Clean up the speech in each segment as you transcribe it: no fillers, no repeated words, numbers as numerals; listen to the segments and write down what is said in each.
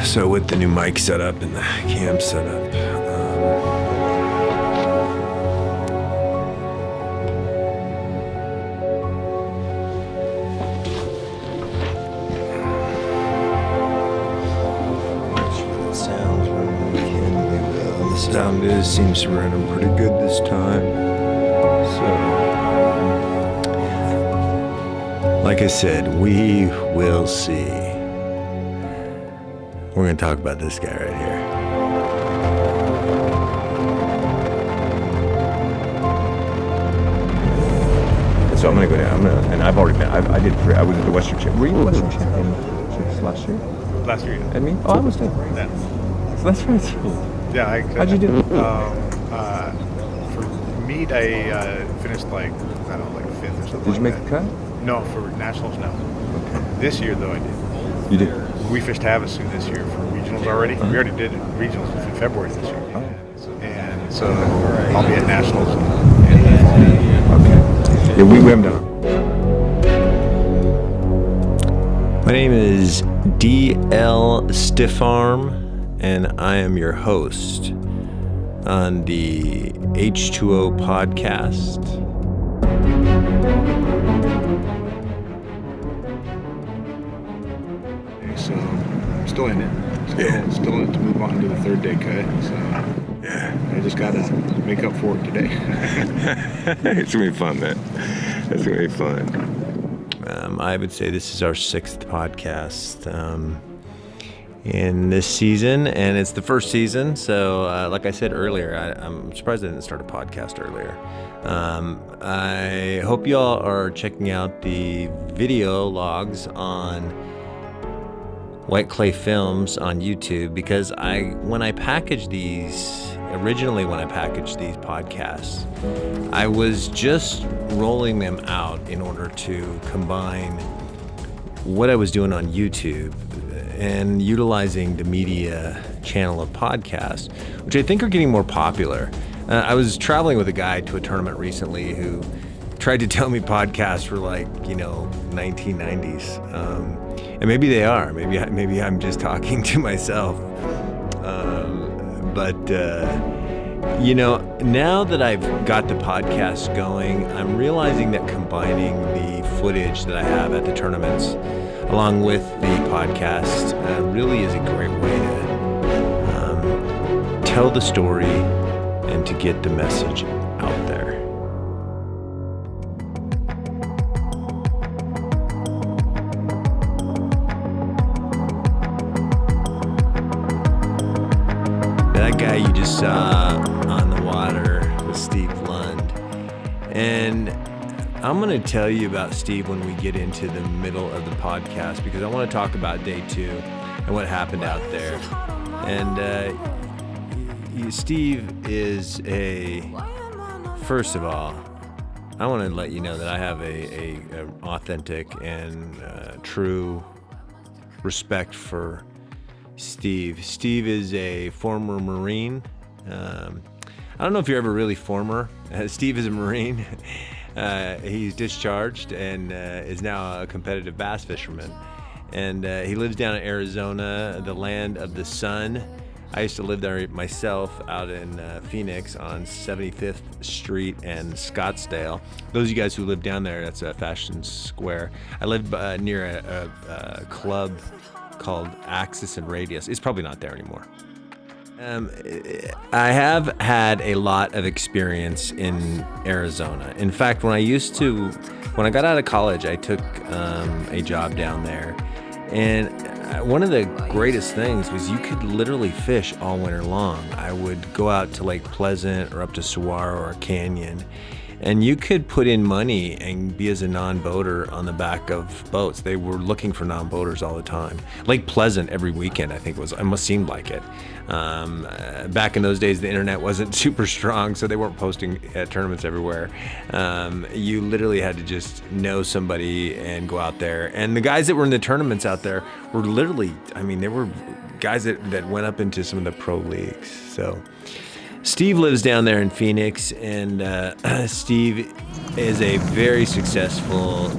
So with the new mic setup and the cam setup, sound seems to run pretty good this time. So, like I said, we will see. We're going to talk about this guy right here. So I'm going to go down. And I've already been. I was at the Western Championship. Were you the Western Championship last year? Last year, yeah. And me? Oh, I was too. Yeah. So that's right. Yeah. How'd you do? For meet, I finished like fifth or something. Did you make that. the cut? No, for nationals, no. Okay. This year, though, I did. You did? We fished Havasu this year for regionals already. We already did regionals in February this year. Oh. And so I'll be at nationals. Okay. Yeah, we haven't done it. My name is D.L. Stiffarm, and I am your host on the H2O Podcast. So I'm still in it. Still in it to move on to the third day cut. So Yeah. I just got to make up for it today. It's going to be fun, man. It's going to be fun. I would say this is our sixth podcast in this season, and it's the first season. So, like I said earlier, I'm surprised I didn't start a podcast earlier. I hope you all are checking out the video logs on White Clay Films on YouTube, because when I packaged these podcasts, I was just rolling them out in order to combine what I was doing on YouTube and utilizing the media channel of podcasts, which I think are getting more popular. I was traveling with a guy to a tournament recently who tried to tell me podcasts were 1990s. And maybe they are. Maybe I'm just talking to myself. Now that I've got the podcast going, I'm realizing that combining the footage that I have at the tournaments along with the podcast really is a great way to tell the story and to get the message out there. That guy you just saw on the water was Steve Lund. And I'm going to tell you about Steve when we get into the middle of the podcast, because I want to talk about day 2 and what happened out there. And Steve is first of all, I want to let you know that I have a authentic and true respect for Steve. Steve is a former Marine. I don't know if you're ever really former. Steve is a Marine. He's discharged and is now a competitive bass fisherman. And he lives down in Arizona, the land of the sun. I used to live there myself out in Phoenix on 75th Street and Scottsdale. Those of you guys who live down there, that's Fashion Square. I lived near a club called Axis and Radius. It's probably not there anymore. I have had a lot of experience in Arizona. In fact, when I got out of college, I took a job down there. And one of the greatest things was you could literally fish all winter long. I would go out to Lake Pleasant or up to Saguaro or Canyon, and you could put in money and be as a non-boater on the back of boats. They were looking for non-boaters all the time. Lake Pleasant every weekend, I think it must seem like it. Back in those days, the internet wasn't super strong, so they weren't posting at tournaments everywhere. You literally had to just know somebody and go out there. And the guys that were in the tournaments out there were literally, they were guys that went up into some of the pro leagues. So Steve lives down there in Phoenix, and Steve is a very successful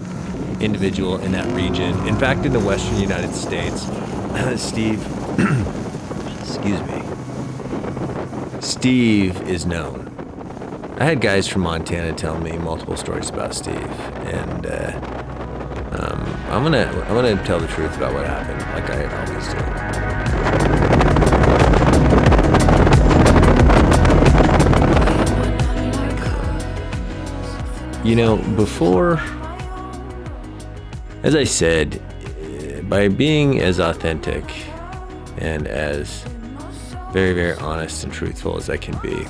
individual in that region. In fact, in the Western United States, Steve, excuse me, Steve is known. I had guys from Montana tell me multiple stories about Steve, and I'm gonna tell the truth about what happened, like I always do. You know, before, as I said, by being as authentic and as very, very honest and truthful as I can be,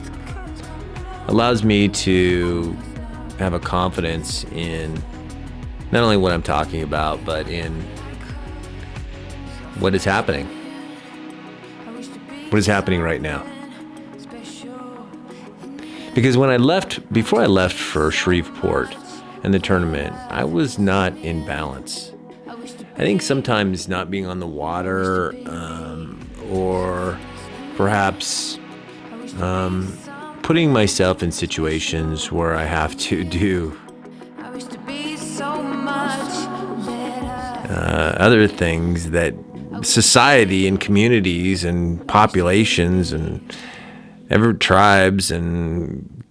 allows me to have a confidence in not only what I'm talking about, but in what is happening. What is happening right now. Because before I left for Shreveport and the tournament, I was not in balance. I think sometimes not being on the water, or perhaps putting myself in situations where I have to do other things that society and communities and populations and tribes and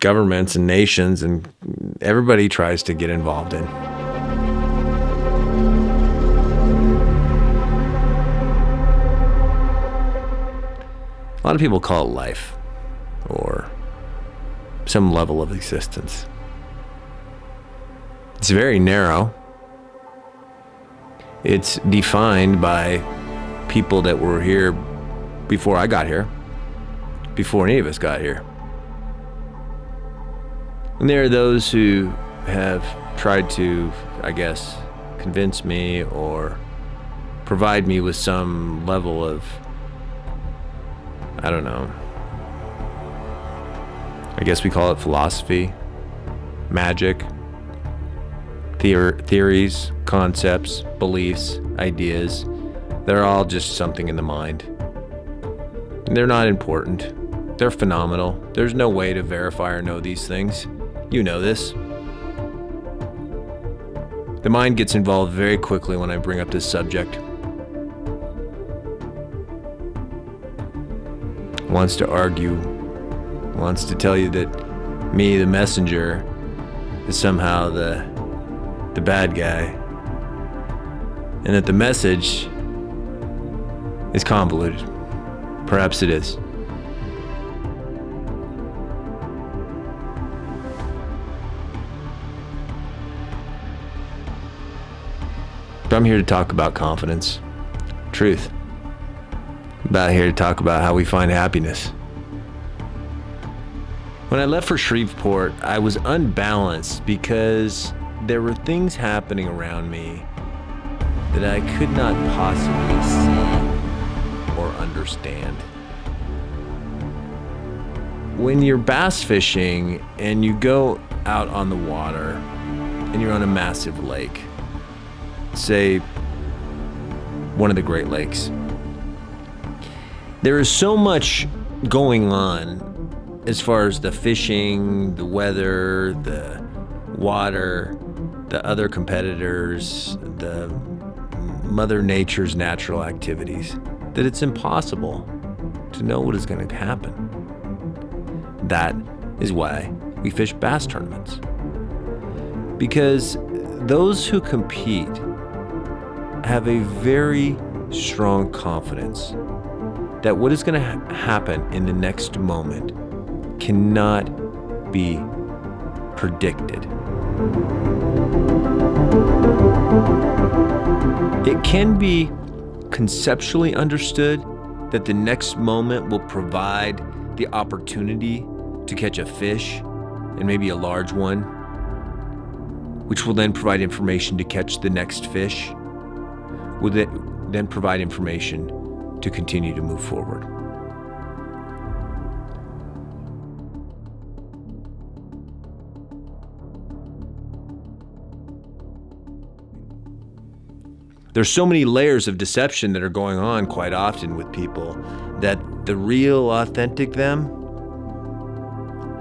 governments and nations and everybody tries to get involved in. A lot of people call it life or some level of existence. It's very narrow. It's defined by people that were here before I got here, before any of us got here. And there are those who have tried to, I guess, convince me or provide me with some level of, I don't know, I guess we call it philosophy, magic, theories, concepts, beliefs, ideas. They're all just something in the mind. They're not important. They're phenomenal. There's no way to verify or know these things. You know this. The mind gets involved very quickly when I bring up this subject. Wants to argue, wants to tell you that me, the messenger, is somehow the bad guy, and that the message is convoluted. Perhaps it is. But I'm here to talk about confidence, truth. I'm here to talk about how we find happiness. When I left for Shreveport, I was unbalanced because there were things happening around me that I could not possibly see or understand. When you're bass fishing and you go out on the water and you're on a massive lake, say one of the Great Lakes, there is so much going on as far as the fishing, the weather, the water, the other competitors, the Mother Nature's natural activities, that it's impossible to know what is going to happen. That is why we fish bass tournaments. Because those who compete have a very strong confidence that what is going to happen in the next moment cannot be predicted. It can be conceptually understood that the next moment will provide the opportunity to catch a fish, and maybe a large one, which will then provide information to catch the next fish, will it then provide information to continue to move forward. There's so many layers of deception that are going on quite often with people that the real, authentic them,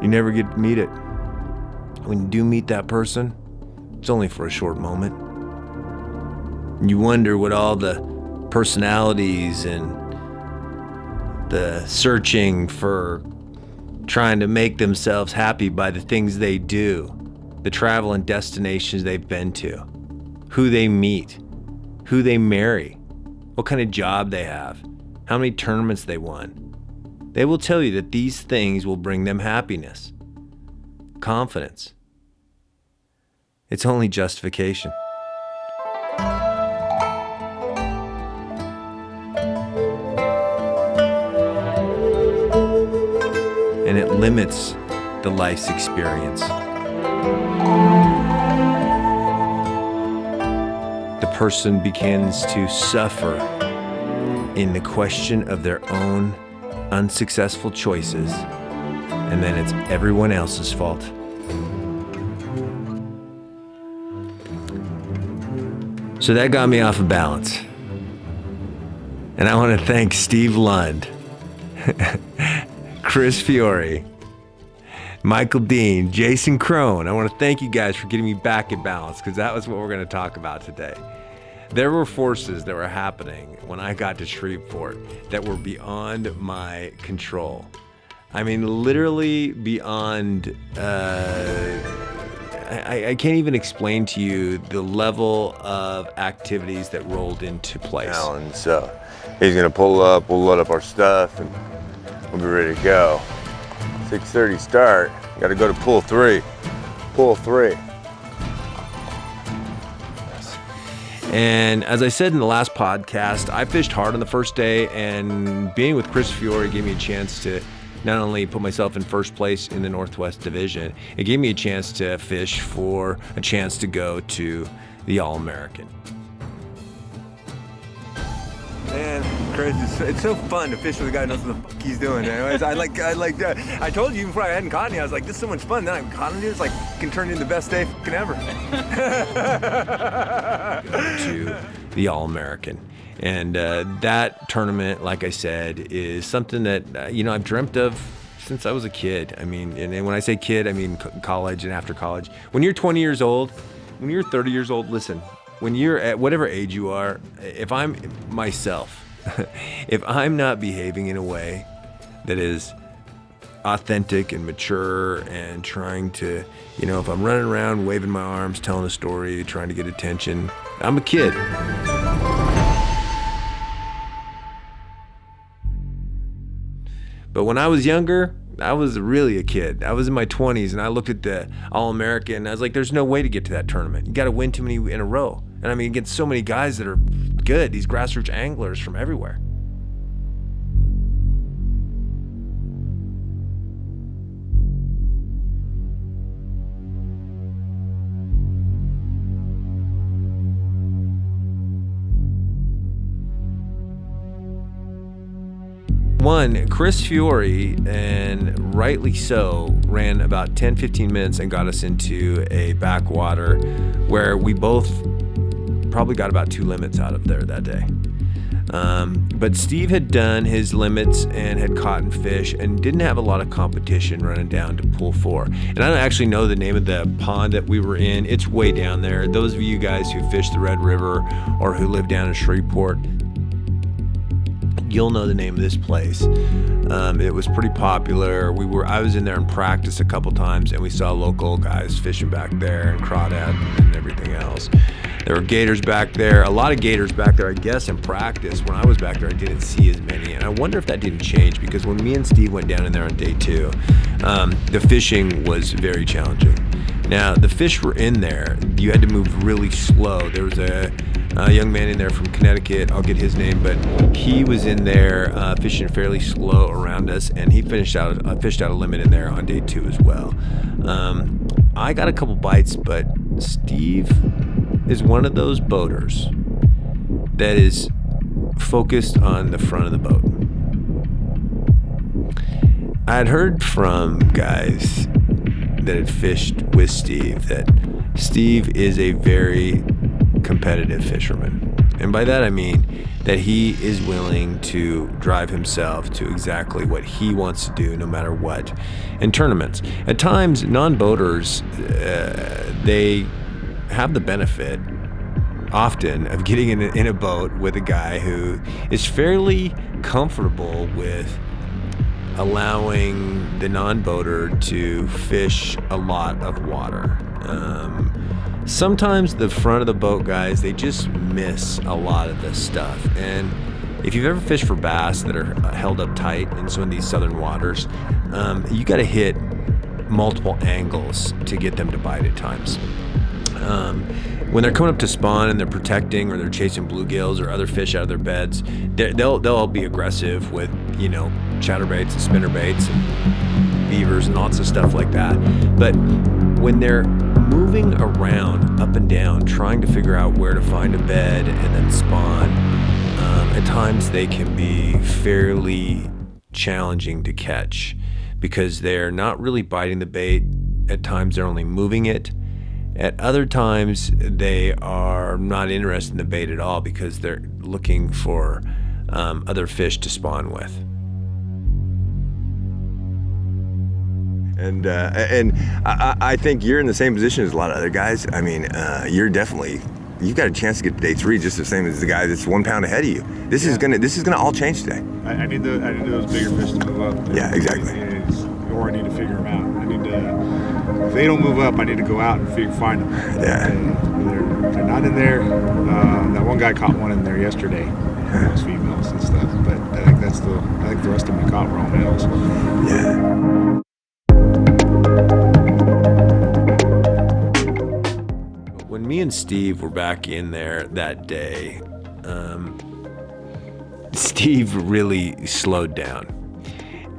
you never get to meet it. When you do meet that person, it's only for a short moment. You wonder what all the personalities and the searching for trying to make themselves happy by the things they do, the travel and destinations they've been to, who they meet, who they marry, what kind of job they have, how many tournaments they won. They will tell you that these things will bring them happiness, confidence. It's only justification. And it limits the life's experience. The person begins to suffer in the question of their own unsuccessful choices, and then it's everyone else's fault. So that got me off of balance. And I want to thank Steve Lund, Chris Fiore, Michael Dean, Jason Crone. I want to thank you guys for getting me back in balance, because that was what we're going to talk about today. There were forces that were happening when I got to Shreveport that were beyond my control. I mean, literally beyond, I can't even explain to you the level of activities that rolled into place. Alan, so he's gonna pull up, we'll load up our stuff, and we'll be ready to go. 6:30 start, gotta go to pool 3. Pool 3. And as I said in the last podcast, I fished hard on the first day, and being with Chris Fiore gave me a chance to not only put myself in first place in the Northwest Division, it gave me a chance to fish for a chance to go to the All-American. Man, Chris, it's so fun to fish with a guy who knows what the fuck he's doing. Anyways, I told you before I hadn't caught any, I was like, this is so much fun. Then I caught him, it's like, can turn into the best day fucking ever. To the All-American. And that tournament, like I said, is something that, I've dreamt of since I was a kid. I mean, and when I say kid, I mean college and after college. When you're 20 years old, when you're 30 years old, listen, when you're at whatever age you are, if I'm myself, if I'm not behaving in a way that is authentic and mature and trying to, if I'm running around waving my arms, telling a story, trying to get attention, I'm a kid. But when I was younger, I was really a kid. I was in my 20s, and I looked at the All-American, and I was like, there's no way to get to that tournament. You got to win too many in a row. And I mean, against so many guys that are good, these grassroots anglers from everywhere. One, Chris Fiore, and rightly so, ran about 10-15 minutes and got us into a backwater where we both probably got about 2 limits out of there that day. But Steve had done his limits and had caught and fish and didn't have a lot of competition running down to pool 4. And I don't actually know the name of the pond that we were in. It's way down there. Those of you guys who fish the Red River or who live down in Shreveport, you'll know the name of this place. It was pretty popular. I was in there in practice a couple times, and we saw local guys fishing back there and crawdad and everything else. There were gators back there, a lot of gators back there, I guess, in practice. When I was back there, I didn't see as many, and I wonder if that didn't change, because when me and Steve went down in there on day 2, the fishing was very challenging. Now, the fish were in there. You had to move really slow. There was a young man in there from Connecticut, I'll get his name, but he was in there fishing fairly slow around us, and he fished out a limit in there on day 2 as well. I got a couple bites, but Steve is one of those boaters that is focused on the front of the boat. I had heard from guys that had fished with Steve that Steve is a very competitive fisherman. And by that I mean that he is willing to drive himself to exactly what he wants to do no matter what in tournaments. At times, non-boaters, they have the benefit often of getting in a boat with a guy who is fairly comfortable with allowing the non-boater to fish a lot of water. Sometimes the front of the boat guys, they just miss a lot of this stuff. And if you've ever fished for bass that are held up tight in some of these southern waters, you got to hit multiple angles to get them to bite at times. When they're coming up to spawn and they're protecting or they're chasing bluegills or other fish out of their beds, they'll be aggressive with, chatterbaits and spinnerbaits and beavers and lots of stuff like that. But when they're moving around up and down, trying to figure out where to find a bed and then spawn, at times they can be fairly challenging to catch because they're not really biting the bait. At times they're only moving it. At other times, they are not interested in the bait at all because they're looking for other fish to spawn with. And I think you're in the same position as a lot of other guys. I mean, you've got a chance to get to day 3 just the same as the guy that's 1 pound ahead of you. This is gonna all change today. I need those bigger fish to move up. Yeah, exactly. Or I need to figure them out. If they don't move up, I need to go out and find them. Yeah. They're not in there. That one guy caught one in there yesterday. Those females and stuff. But I think the rest of them caught were all males. Yeah. When me and Steve were back in there that day, Steve really slowed down.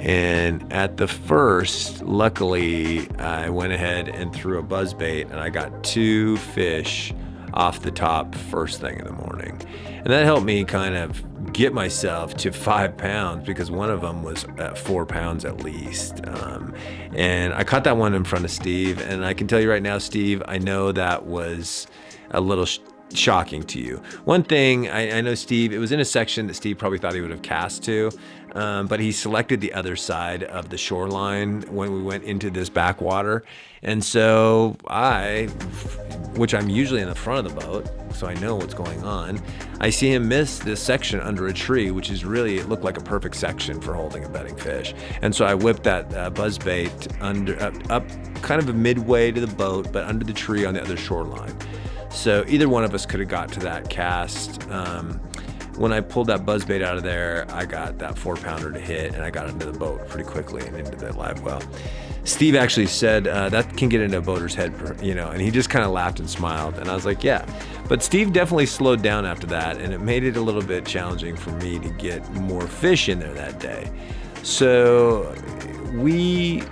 And at the first, luckily, I went ahead and threw a buzzbait and I got 2 fish off the top first thing in the morning. And that helped me kind of get myself to 5 pounds because one of them was at 4 pounds at least. And I caught that one in front of Steve. And I can tell you right now, Steve, I know that was a little shocking to you. One thing, I know Steve, it was in a section that Steve probably thought he would have cast to, but he selected the other side of the shoreline when we went into this backwater. And so which I'm usually in the front of the boat, so I know what's going on, I see him miss this section under a tree, which is really, it looked like a perfect section for holding a bedding fish. And so I whipped that buzzbait up kind of midway to the boat, but under the tree on the other shoreline. So either one of us could have got to that cast. When I pulled that buzzbait out of there, I got that 4 pounder to hit and I got into the boat pretty quickly and into the live well. Steve actually said, that can get into a boater's head, and he just kind of laughed and smiled. And I was like, yeah. But Steve definitely slowed down after that, and it made it a little bit challenging for me to get more fish in there that day. So we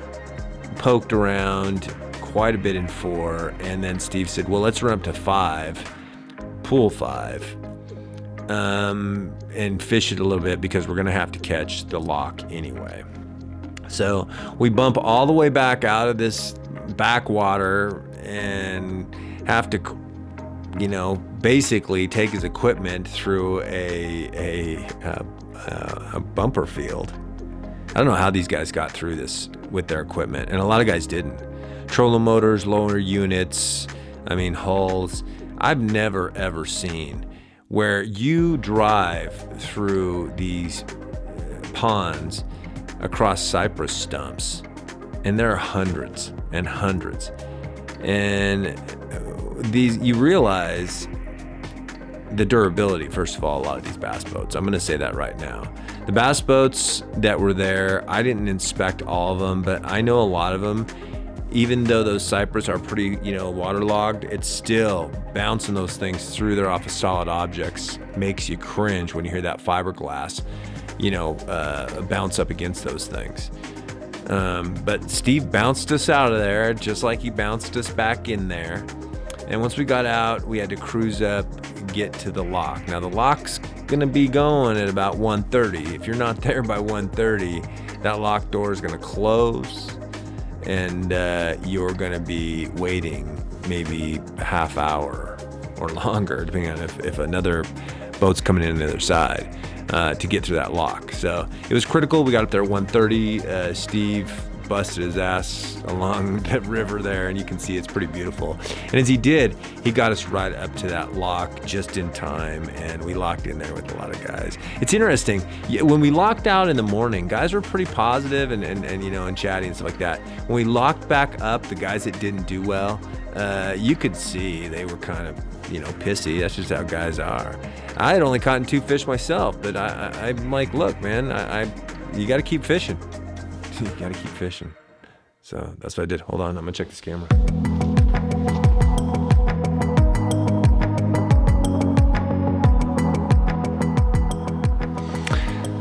poked around quite a bit in 4, and then Steve said, well, let's run up to 5, pool 5, and fish it a little bit because we're gonna have to catch the lock anyway. So we bump all the way back out of this backwater and have to, basically take his equipment through a bumper field. I don't know how these guys got through this with their equipment, and a lot of guys didn't. Trolling motors, lower units, hulls. I've never ever seen where you drive through these ponds across cypress stumps, and there are hundreds and hundreds. And you realize the durability, first of all, a lot of these bass boats. I'm gonna say that right now. The bass boats that were there, I didn't inspect all of them, but I know a lot of them, even though those cypress are pretty, waterlogged, it's still bouncing those things through there off of solid objects makes you cringe when you hear that fiberglass, bounce up against those things. But Steve bounced us out of there just like he bounced us back in there. And once we got out, we had to cruise up, get to the lock. Now the lock's gonna be going at about 1:30. If you're not there by 1:30, that lock door is gonna close, and you're gonna be waiting maybe a half hour or longer, depending on if another boat's coming in on the other side, to get through that lock. So it was critical. We got up there at 1:30. Steve busted his ass along the river there, and you can see it's pretty beautiful. And as he did, he got us right up to that lock just in time, and we locked in there with a lot of guys. It's interesting, when we locked out in the morning, guys were pretty positive and chatty and stuff like that. When we locked back up, the guys that didn't do well, you could see they were kind of, pissy. That's just how guys are. I had only caught 2 fish myself, but I'm like, look, man, you got to keep fishing. You got to keep fishing. So that's what I did. Hold on, I'm gonna check this camera.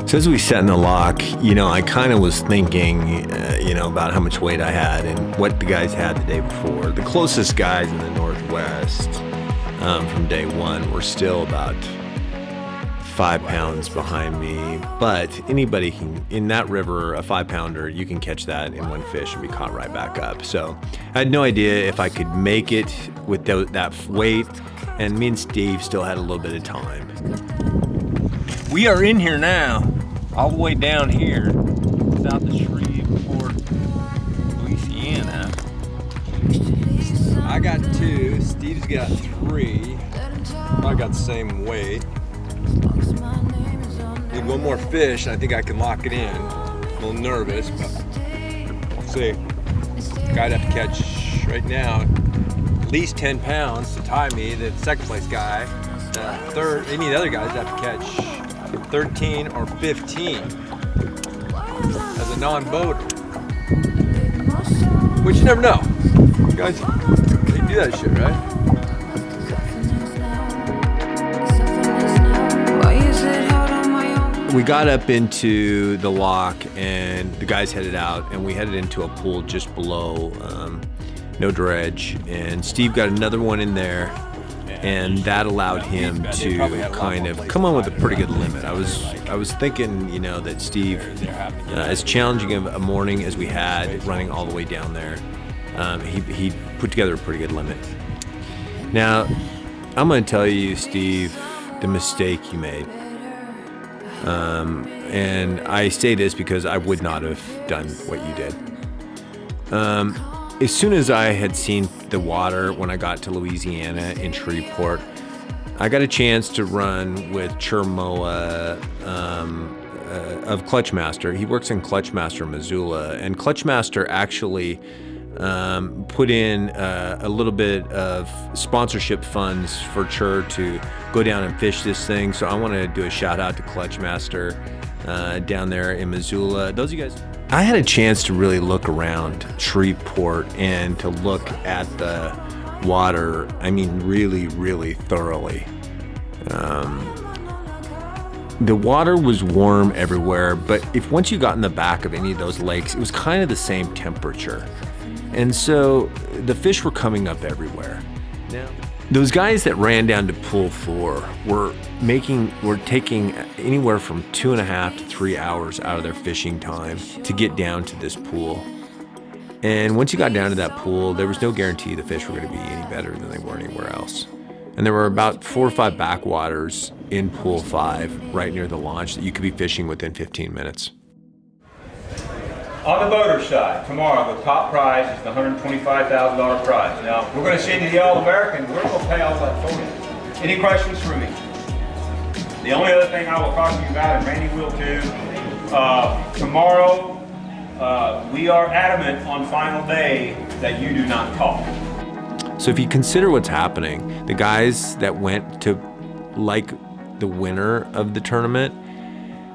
So as we sat in the lock, I kind of was thinking, about how much weight I had and what the guys had the day before. The closest guys in the Northwest from day one were still about 5 pounds behind me, but anybody can, in that river, a 5-pounder, you can catch that in one fish and be caught right back up. So I had no idea if I could make it with that weight, and me and Steve still had a little bit of time. We are in here now, all the way down here, south of Shreveport, Louisiana. I got 2, Steve's got 3, I got the same weight. Need one more fish, and I think I can lock it in. A little nervous, but we'll see. Guy'd have to catch right now at least 10 pounds to tie me. The second place guy, any of the other guys have to catch 13 or 15 as a non-boater. Which you never know. Guys, they do that shit, right? We got up into the lock, and the guys headed out, and we headed into a pool just below, no dredge, and Steve got another one in there, and that allowed him to kind of come on with a pretty good limit. I was thinking, that Steve, as challenging of a morning as we had running all the way down there, he put together a pretty good limit. Now, I'm going to tell you, Steve, the mistake you made. And I say this because I would not have done what you did. As soon as I had seen the water when I got to Louisiana in Shreveport, I got a chance to run with Chermoa of Clutchmaster. He works in Clutchmaster, Missoula, and Clutchmaster actually put in a little bit of sponsorship funds for Chur to go down and fish this thing. So I want to do a shout out to Clutchmaster down there in Missoula. Those of you guys, I had a chance to really look around Shreveport and to look at the water. I mean, really, really thoroughly. The water was warm everywhere, but once you got in the back of any of those lakes, it was kind of the same temperature. And so the fish were coming up everywhere. Now, those guys that ran down to pool 4 were taking anywhere from 2.5 to 3 hours out of their fishing time to get down to this pool. And once you got down to that pool, there was no guarantee the fish were going to be any better than they were anywhere else. And there were about 4 or 5 backwaters in pool 5 right near the launch that you could be fishing within 15 minutes. On the boater side, tomorrow the top prize is the $125,000 prize. Now, we're going to send you the All-American. We're going to pay all that for you. Any questions for me? The only other thing I will talk to you about, and Randy will too, tomorrow we are adamant on final day that you do not talk. So if you consider what's happening, the guys that went to the winner of the tournament,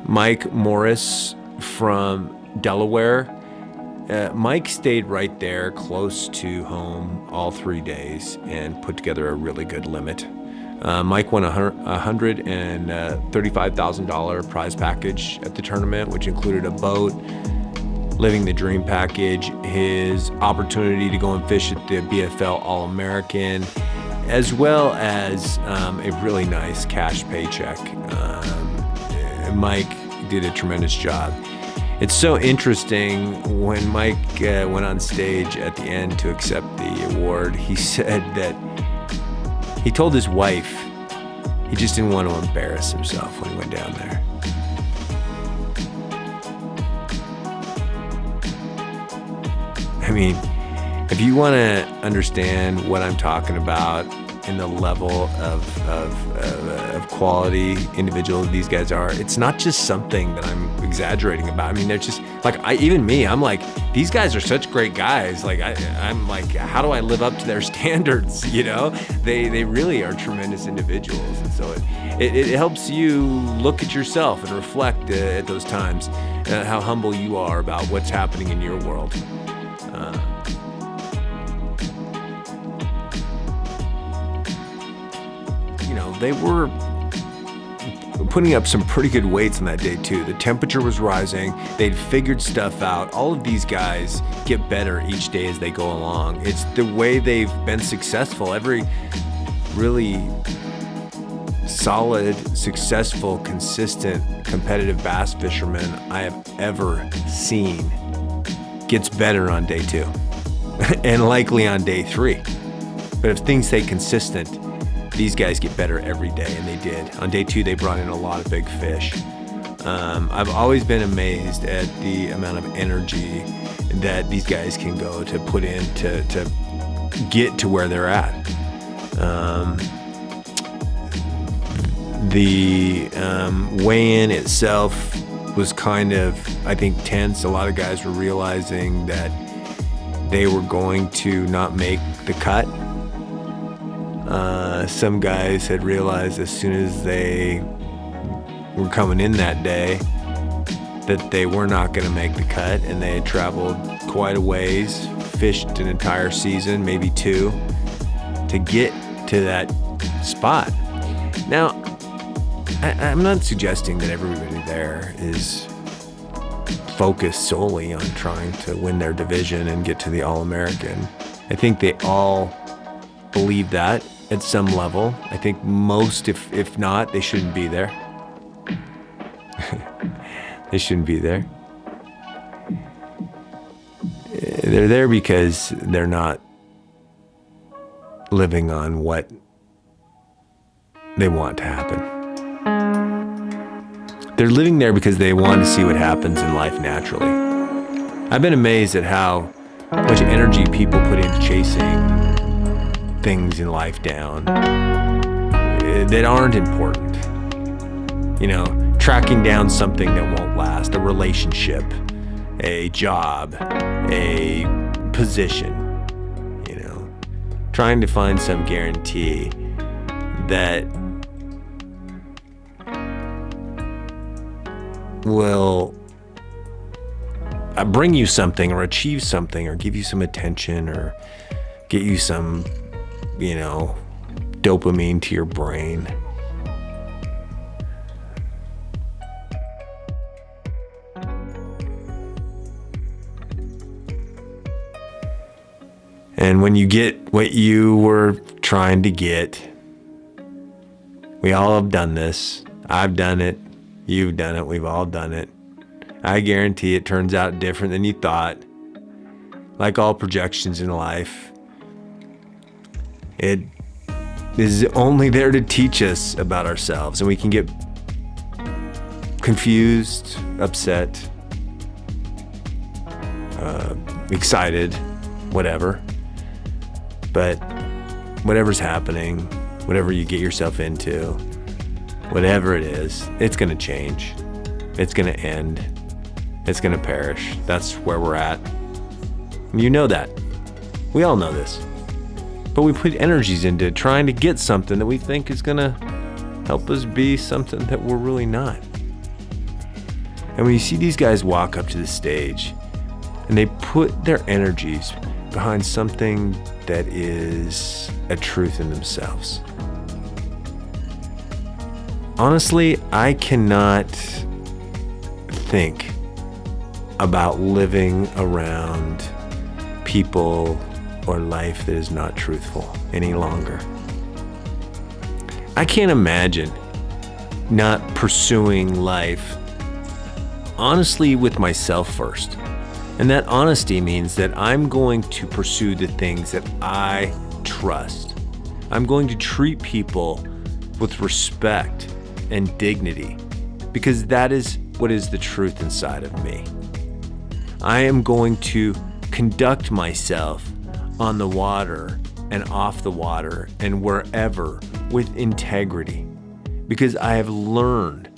Mike Morris from Delaware, Mike stayed right there close to home all 3 days and put together a really good limit. Mike won a $135,000 prize package at the tournament, which included a boat, living the dream package, his opportunity to go and fish at the BFL All-American, as well as a really nice cash paycheck. Mike did a tremendous job. It's so interesting, when Mike went on stage at the end to accept the award, he said that he told his wife he just didn't want to embarrass himself when he went down there. I mean, if you want to understand what I'm talking about in the level of quality individual these guys are, it's not just something that I'm exaggerating about. I mean, they're just like, I'm like, these guys are such great guys. Like, I'm like, how do I live up to their standards? You know, they really are tremendous individuals. And so it helps you look at yourself and reflect at those times how humble you are about what's happening in your world. They were putting up some pretty good weights on that day too. The temperature was rising. They'd figured stuff out. All of these guys get better each day as they go along. It's the way they've been successful. Every really solid, successful, consistent, competitive bass fisherman I have ever seen gets better on day 2 and likely on day 3. But if things stay consistent, these guys get better every day, and they did. On day 2, they brought in a lot of big fish. I've always been amazed at the amount of energy that these guys can go to put in to get to where they're at. The weigh-in itself was kind of, I think, tense. A lot of guys were realizing that they were going to not make the cut. Some guys had realized as soon as they were coming in that day that they were not going to make the cut, and they had traveled quite a ways, fished an entire season, maybe 2, to get to that spot. Now, I'm not suggesting that everybody there is focused solely on trying to win their division and get to the All-American. I think they all believe that at some level. I think most, if not, they shouldn't be there. They shouldn't be there. They're there because they're not living on what they want to happen. They're living there because they want to see what happens in life naturally. I've been amazed at how much energy people put into chasing things in life down that aren't important. You know, tracking down something that won't last, a relationship, a job, a position, you know, trying to find some guarantee that will bring you something or achieve something or give you some attention or get you some, you know, dopamine to your brain. And when you get what you were trying to get, we all have done this. I've done it. You've done it. We've all done it. I guarantee it turns out different than you thought. Like all projections in life, it is only there to teach us about ourselves, and we can get confused, upset, excited, whatever. But whatever's happening, whatever you get yourself into, whatever it is, it's going to change. It's going to end. It's going to perish. That's where we're at. You know that. We all know this. But we put energies into trying to get something that we think is going to help us be something that we're really not. And when you see these guys walk up to the stage and they put their energies behind something that is a truth in themselves. Honestly, I cannot think about living around people or life that is not truthful any longer. I can't imagine not pursuing life honestly with myself first. And that honesty means that I'm going to pursue the things that I trust. I'm going to treat people with respect and dignity because that is what is the truth inside of me. I am going to conduct myself on the water and off the water and wherever with integrity, because I have learned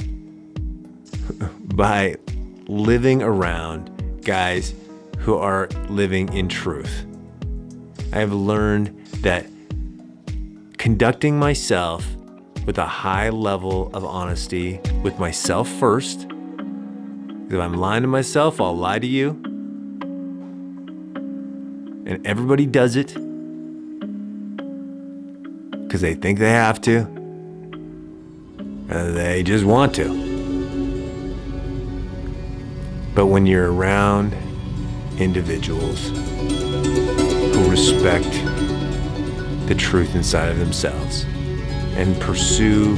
by living around guys who are living in truth. I have learned that conducting myself with a high level of honesty with myself first, because if I'm lying to myself, I'll lie to you. And everybody does it because they think they have to, or they just want to. But when you're around individuals who respect the truth inside of themselves and pursue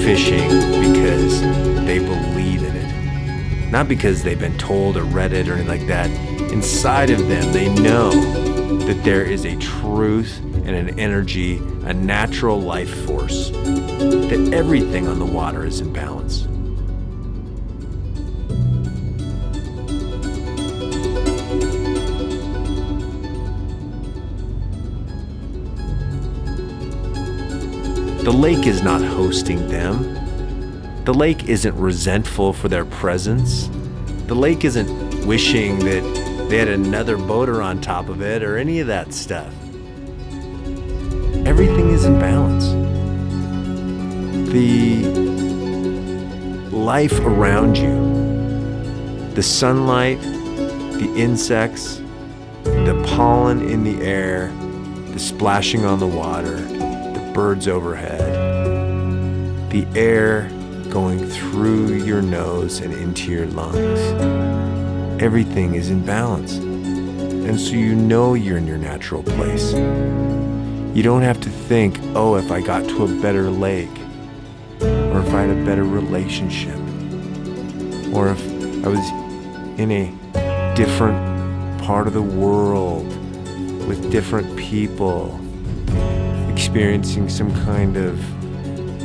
fishing because they believe in it, not because they've been told or read it or anything like that. Inside of them, they know that there is a truth and an energy, a natural life force, that everything on the water is in balance. The lake is not hosting them. The lake isn't resentful for their presence. The lake isn't wishing that they had another boater on top of it or any of that stuff. Everything is in balance. The life around you, the sunlight, the insects, the pollen in the air, the splashing on the water, the birds overhead, the air going through your nose and into your lungs. Everything is in balance. And so you know you're in your natural place. You don't have to think, oh, if I got to a better lake, or if I had a better relationship, or if I was in a different part of the world with different people, experiencing some kind of,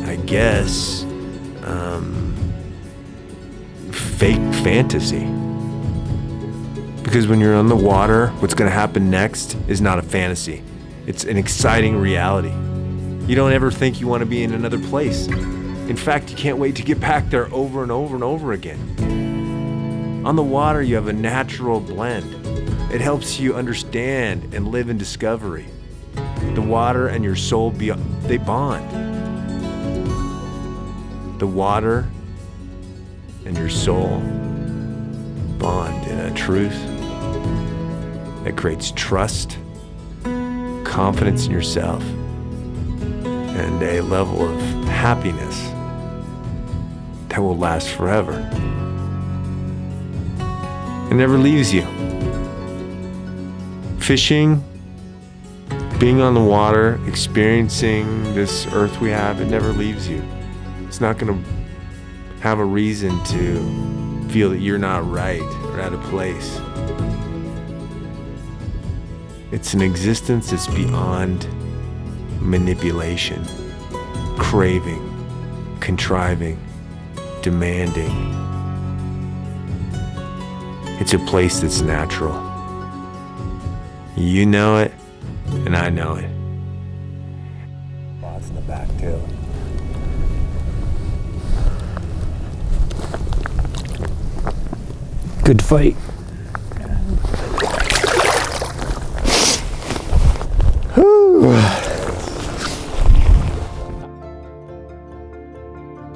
I guess, fake fantasy. Because when you're on the water, what's going to happen next is not a fantasy. It's an exciting reality. You don't ever think you want to be in another place. In fact, you can't wait to get back there over and over and over again. On the water, you have a natural blend. It helps you understand and live in discovery. The water and your soul, they bond. The water and your soul bond in a truth that creates trust, confidence in yourself, and a level of happiness that will last forever. It never leaves you. Fishing, being on the water, experiencing this earth we have, it never leaves you. It's not going to have a reason to feel that you're not right or out of place. It's an existence that's beyond manipulation, craving, contriving, demanding. It's a place that's natural. You know it, and I know it. Spots in the back, too. Good fight.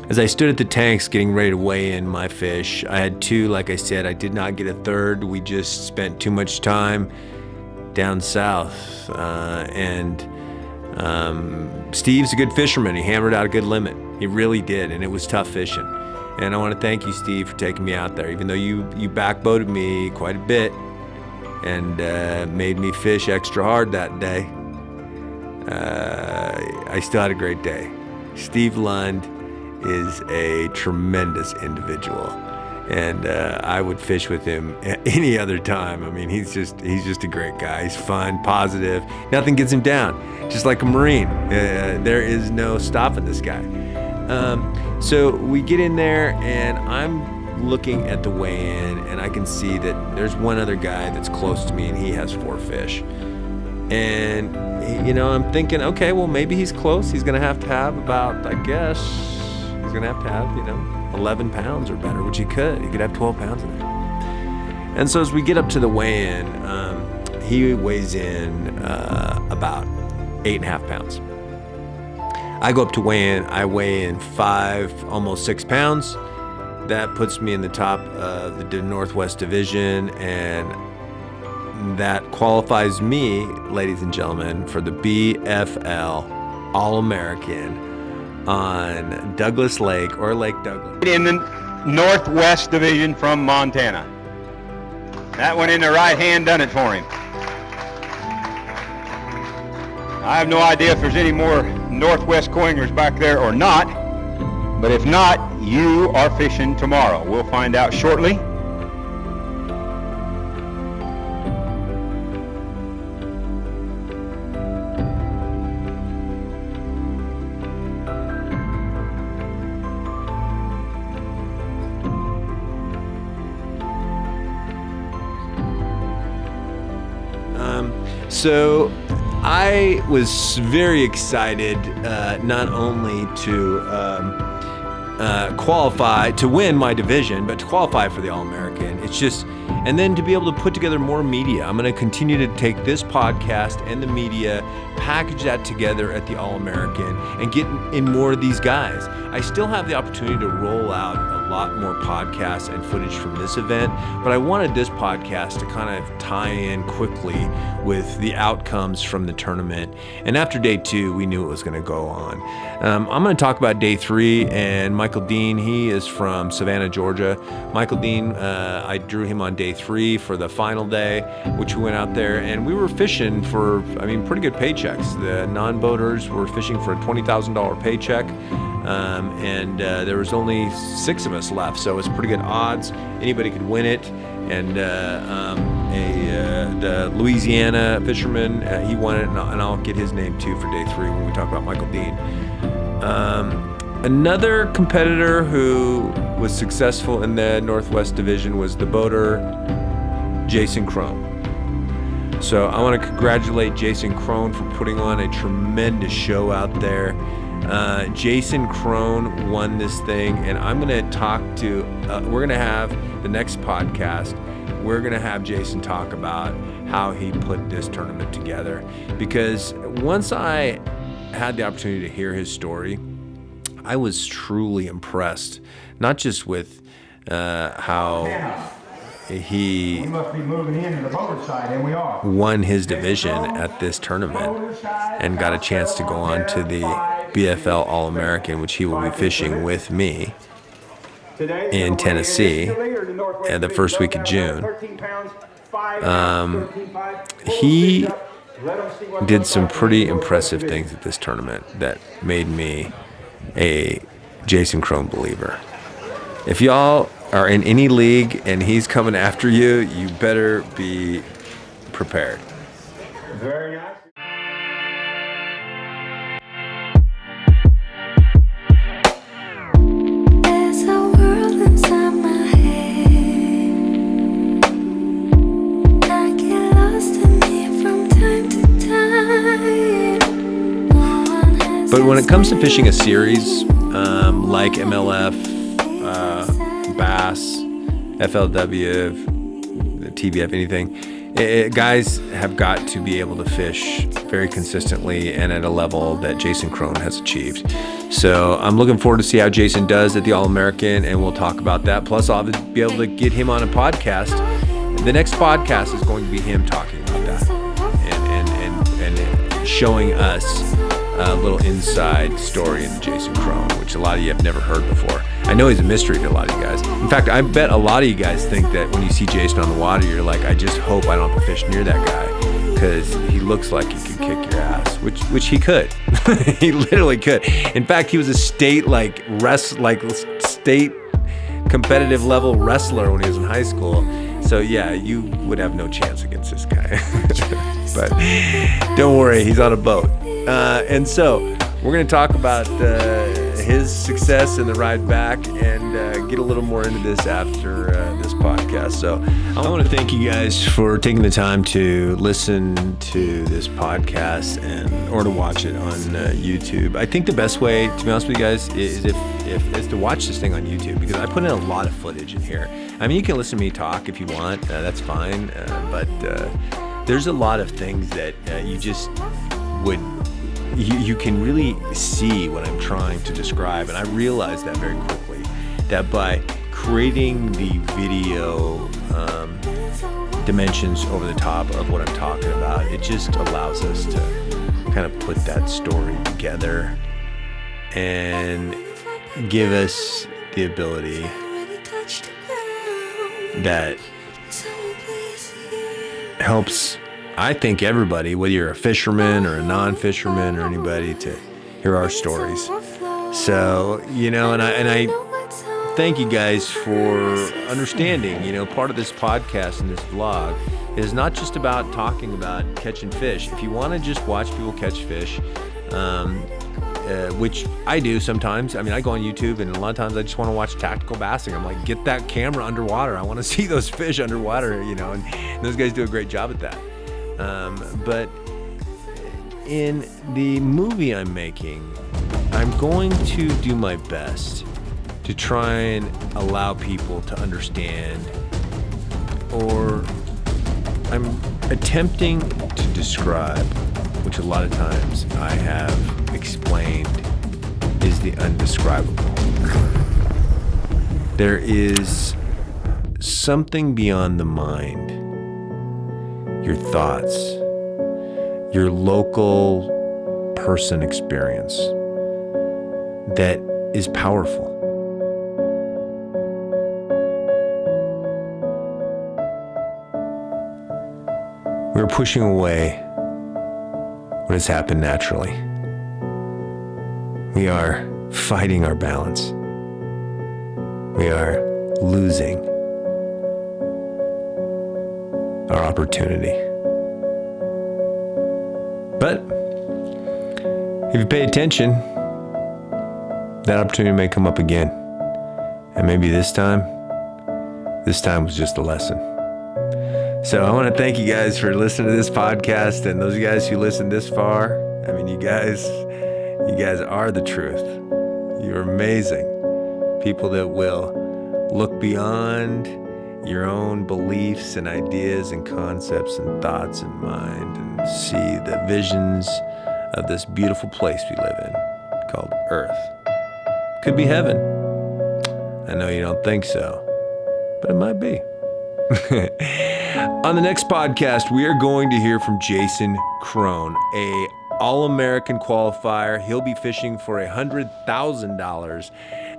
As I stood at the tanks getting ready to weigh in my fish, I had two, like I said. I did not get a third. We just spent too much time down south. Steve's a good fisherman. He hammered out a good limit. He really did, and it was tough fishing. And I want to thank you, Steve, for taking me out there, even though you backboated me quite a bit and made me fish extra hard that day. I still had a great day. Steve Lund is a tremendous individual, and I would fish with him any other time. I mean, he's just a great guy. He's fun, positive. Nothing gets him down. Just like a Marine, there is no stopping this guy. So we get in there, and I'm looking at the weigh-in, and I can see that there's one other guy that's close to me, and he has 4 fish. And, I'm thinking, okay, well, maybe he's close. He's going to have about, I guess, he's going to have, 11 pounds or better, which he could. He could have 12 pounds in there. And so as we get up to the weigh-in, he weighs in about 8.5 pounds. I go up to weigh in. I weigh in 5, almost 6 pounds. That puts me in the top of the Northwest Division, and that qualifies me, ladies and gentlemen, for the BFL All-American on Douglas Lake, or Lake Douglas. In the Northwest Division from Montana. That one in the right hand done it for him. I have no idea if there's any more Northwest coiners back there or not, but if not, you are fishing tomorrow. We'll find out shortly. So I was very excited, not only to qualify to win my division, but to qualify for the All-American. It's just, and then to be able to put together more media. I'm going to continue to take this podcast and the media, package that together at the All-American, and get in more of these guys. I still have the opportunity to roll out a lot more podcasts and footage from this event, but I wanted this podcast to kind of tie in quickly with the outcomes from the tournament. And after day 2, we knew it was going to go on. I'm going to talk about day 3 and Michael Dean. He is from Savannah, Georgia. Michael Dean, I drew him on day 3 for the final day, which we went out there and we were fishing for, pretty good paychecks. The non-boaters were fishing for a $20,000 paycheck. And there was only 6 of us left, so it was pretty good odds. Anybody could win it. And the Louisiana fisherman, he won it, and I'll get his name too for day 3 when we talk about Michael Dean. Another competitor who was successful in the Northwest Division was the boater Jason Crone. So I want to congratulate Jason Crone for putting on a tremendous show out there. Jason Crone won this thing, and I'm going to talk to, we're going to have the next podcast, we're going to have Jason talk about how he put this tournament together. Because once I had the opportunity to hear his story, I was truly impressed, not just with how he won his division at this tournament and got a chance to go on to the BFL All-American, which he will be fishing with me in Tennessee the first week of June. He did some pretty impressive things at this tournament that made me a Jason Crone believer. If y'all are in any league and he's coming after you, you better be prepared. Very nice. There's a world inside my head. I get lost in it from time to time. But when it comes to fishing a series like MLF, Bass, FLW, the TBF, anything, guys have got to be able to fish very consistently and at a level that Jason Crone has achieved. So I'm looking forward to see how Jason does at the All-American, and we'll talk about that. Plus, I'll be able to get him on a podcast. The next podcast is going to be him talking about that and showing us a little inside story into Jason Crone, which a lot of you have never heard before. I know he's a mystery to a lot of you guys. In fact, I bet a lot of you guys think that when you see Jason on the water, you're like, I just hope I don't have to fish near that guy, because he looks like he could kick your ass, which he could. He literally could. In fact, he was a state state competitive level wrestler when he was in high school. So yeah, you would have no chance against this guy. But don't worry, he's on a boat. And so we're going to talk about his success and the ride back, and get a little more into this after this podcast. So I want to thank you guys for taking the time to listen to this podcast or to watch it on YouTube. I think the best way, to be honest with you guys, is is to watch this thing on YouTube, because I put in a lot of footage in here. I mean, you can listen to me talk if you want, that's fine, but there's a lot of things that you just you can really see what I'm trying to describe. And I realized that very quickly, that by creating the video dimensions over the top of what I'm talking about, it just allows us to kind of put that story together and give us the ability that helps, I think, everybody, whether you're a fisherman or a non-fisherman or anybody, to hear our stories. So, and I thank you guys for understanding, part of this podcast and this vlog is not just about talking about catching fish. If you want to just watch people catch fish, which I do sometimes. I mean, I go on YouTube, and a lot of times I just want to watch tactical bassing. I'm like, get that camera underwater. I want to see those fish underwater, and those guys do a great job at that. But in the movie I'm making, I'm going to do my best to try and allow people to understand, or I'm attempting to describe, which a lot of times I have explained is the undescribable. There is something beyond the mind, your thoughts, your local person experience that is powerful. We're pushing away what has happened naturally. We are fighting our balance. We are losing our opportunity. But if you pay attention, that opportunity may come up again. And maybe this time was just a lesson. So I want to thank you guys for listening to this podcast, and those of you guys who listened this far. I mean, you guys are the truth. You're amazing. People that will look beyond your own beliefs and ideas and concepts and thoughts in mind and see the visions of this beautiful place we live in called Earth. Could be heaven. I know you don't think so, but it might be. On the next podcast, we are going to hear from Jason Crone, a All-American qualifier. He'll be fishing for $100,000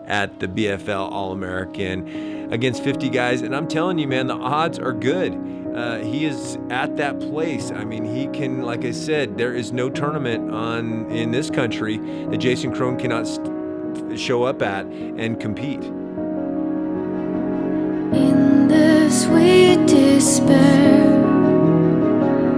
at the BFL All-American against 50 guys. And I'm telling you, man, the odds are good. He is at that place. I mean, he can, like I said, there is no tournament in this country that Jason Crone cannot show up at and compete. In the sweet despair,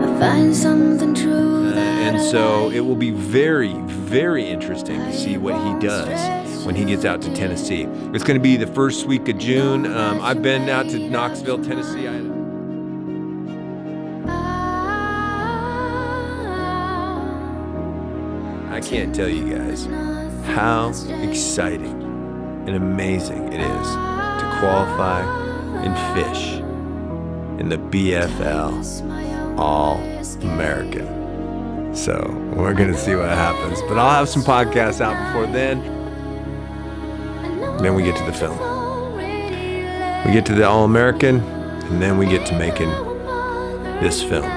I find something true and so it will be very, very interesting to see what he does when he gets out to Tennessee. It's going to be the first week of June. I've been out to Knoxville, Tennessee. I can't tell you guys how exciting and amazing it is to qualify and fish in the BFL All-American. So we're going to see what happens. But I'll have some podcasts out before then. Then we get to the film. We get to the All-American, and then we get to making this film.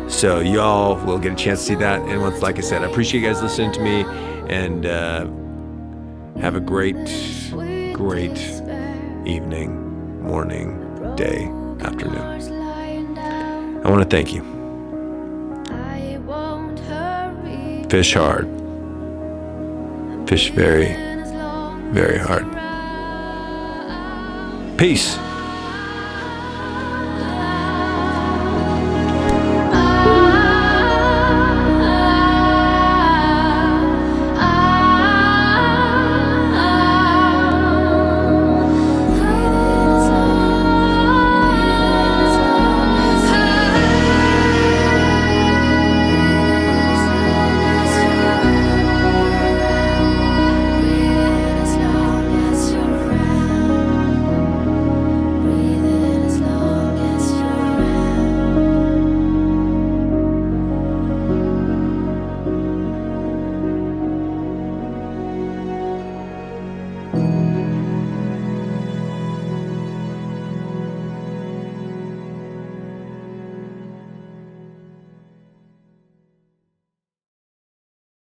So y'all will get a chance to see that. And once, like I said, I appreciate you guys listening to me, and have a great evening, morning, day, afternoon. I want to thank you. Fish hard. Fish very, very hard. Peace.